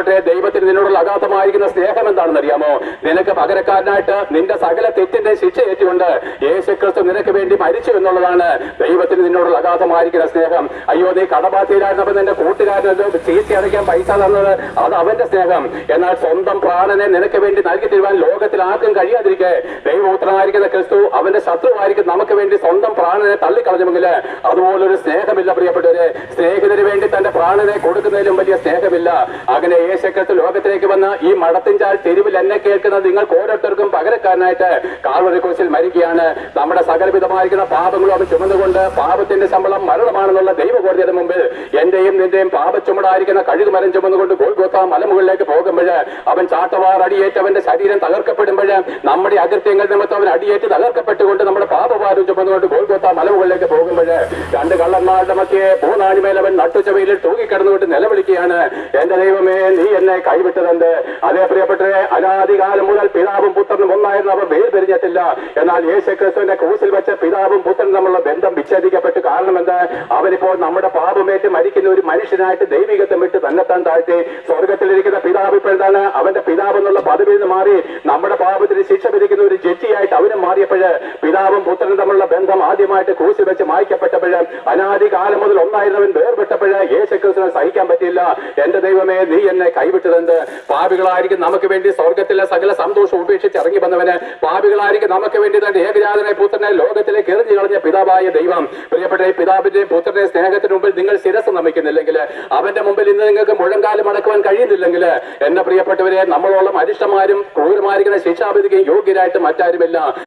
പ്രിയപ്പെട്ട ദൈവത്തിന് നിന്നോടുള്ള അഗാധമായിരിക്കുന്ന സ്നേഹം എന്താണെന്ന് അറിയാമോ? നിനക്ക് പകരക്കാരനായിട്ട് നിന്റെ സകല തെറ്റിന്റെ ശിക്ഷ ഏറ്റുകൊണ്ട് യേശുക്രിസ്തു നിനക്ക് വേണ്ടി മരിച്ചു എന്നുള്ളതാണ് ദൈവത്തിന് നിന്നോടുള്ള അഗാധമായിരിക്കുന്ന സ്നേഹം. അയ്യോ, നീ കടബാധ്യരായിരുന്നപ്പോൾ നിന്റെ കൂട്ടുകാരനല്ലോ ചീത്തി അടയ്ക്കാൻ പൈസ തന്നത്, അത് അവന്റെ സ്നേഹം. എന്നാൽ സ്വന്തം പ്രാണനെ നിനക്ക് വേണ്ടി നൽകി തരുവാൻ ലോകത്തിൽ ആർക്കും കഴിയാതിരിക്കെ ദൈവപുത്രനായിരിക്കുന്ന ക്രിസ്തു അവന്റെ ശത്രുവായിരിക്കും നമുക്ക് വേണ്ടി സ്വന്തം പ്രാണനെ തള്ളിക്കളഞ്ഞുമെങ്കിൽ അതുപോലൊരു സ്നേഹമില്ല പ്രിയപ്പെട്ടവരെ. സ്നേഹിതന് വേണ്ടി തന്റെ പ്രാണനെ കൊടുക്കുന്നതിലും വലിയ സ്നേഹമില്ല. അങ്ങനെ യേശുക്രിസ്തു ലോകത്തിലേക്ക് വന്ന് ഈ മടത്തിൻചാൽ തെരുവിൽ എന്നെ കേൾക്കുന്ന നിങ്ങൾക്ക് ഓരോരുത്തർക്കും പകരക്കാരനായിട്ട് കാൽവരി ക്രൂശിൽ മരിക്കുകയാണ്. നമ്മുടെ സകലവിധമായിരിക്കുന്ന പാപങ്ങളും അവൻ ചുമന്നുകൊണ്ട് പാപത്തിന്റെ ശമ്പളം മരണമാണെന്നുള്ള ദൈവകോടതിയുടെ മുമ്പിൽ എന്റെയും നിന്റെയും പാപച്ചുമടായിരിക്കുന്ന കഴുകുമരം ചുമന്നുകൊണ്ട് ഗോൽഗോഥാ മലമുകളിലേക്ക് പോകുമ്പോൾ അവൻ ചാട്ടവാർ അടിയേറ്റ് അവന്റെ ശരീരം തകർക്കപ്പെടുമ്പോൾ നമ്മുടെ അകൃത്യങ്ങൾ നിമിത്തം അവൻ അടിയേറ്റ് തകർക്കപ്പെട്ടുകൊണ്ട് നമ്മുടെ പാപഭാരം ചുമന്നുകൊണ്ട് ഗോൽഗോഥാ മലമുകളിലേക്ക് പോകുമ്പോൾ രണ്ട് കള്ളന്മാരുടെ മധ്യേ പൂനാണിമേൽ അവൻ നട്ടുച്ചവയിലിൽ തൂങ്ങിക്കിടന്നുകൊണ്ട് നിലവിളിക്കുകയാണ്, എന്റെ ദൈവമേ, നീ എന്നെ കൈവിട്ടതെന്ത്? അതേ പ്രിയപ്പെട്ടവരെ, അനാദികാലം മുതൽ പിതാവും പുത്രനും ഒന്നായിരുന്നു, അവർ വേർപിരിഞ്ഞിട്ടില്ല. എന്നാൽ യേശുക്രിസ്തുവിന്റെ ക്രൂശിൽ വെച്ച് പിതാവും പുത്രനും തമ്മിലുള്ള ബന്ധം വിച്ഛേദിക്കപ്പെട്ടു. കാരണം എന്താ? അവനിപ്പോൾ നമ്മുടെ പാപമേറ്റ് മരിക്കുന്ന ഒരു മനുഷ്യനായിട്ട് ദൈവികത്വം വിട്ട് തന്നെത്താൻ താഴ്ത്തി സ്വർഗത്തിലിരിക്കുന്ന പിതാവ് ഇപ്പോൾ എന്താണ്? അവന്റെ പിതാവ് എന്നുള്ള പദവിയിൽ നിന്ന് മാറി നമ്മുടെ പാപത്തിന് ശിക്ഷ വിധിക്കുന്ന ഒരു ജഡ്ജിയായിട്ട് അവനും മാറിയപ്പോഴ് പിതാവും പുത്രനും തമ്മിലുള്ള ബന്ധം ആദ്യമായിട്ട് ക്രൂശിൽ വെച്ച് മായ്ക്കപ്പെട്ടപ്പോഴ് അനാദികാലം മുതൽ ഒന്നായിരുന്നവൻ വേർപെട്ടപ്പോഴ് യേശുക്രിസ്തുവിനെ സഹിക്കാൻ പറ്റിയില്ല. എന്റെ ദൈവമേ, നീ എന്നെ കൈവിട്ടതെന്ത്? പാപികളായിരിക്കും നമുക്ക് വേണ്ടി സ്വർഗത്തിലെ സകല സന്തോഷം ഉപേക്ഷിച്ച് ഇറങ്ങി വന്നവന്, പാപികളായിരിക്കും നമുക്ക് വേണ്ടി തന്റെ ഏകജാതനെ പുത്രനെ ലോകത്തിലേക്ക് എറിഞ്ഞു കളഞ്ഞ പിതാവായ ദൈവം. പ്രിയപ്പെട്ട പിതാവിന്റെയും പുത്രന്റെയും സ്നേഹത്തിന് മുമ്പിൽ നിങ്ങൾ ശിരസ് നമിക്കുന്നില്ലെങ്കിൽ, അവന്റെ മുമ്പിൽ ഇന്ന് നിങ്ങൾക്ക് മുഴങ്കാലം അടക്കുവാൻ കഴിയുന്നില്ലെങ്കിൽ, എന്റെ പ്രിയപ്പെട്ടവരെ, നമ്മളോളം അരിഷ്ടമാരും ക്രൂരമായിരിക്കുന്ന ശിക്ഷാവിധിക്ക് യോഗ്യരായിട്ട് മറ്റാരുമില്ല.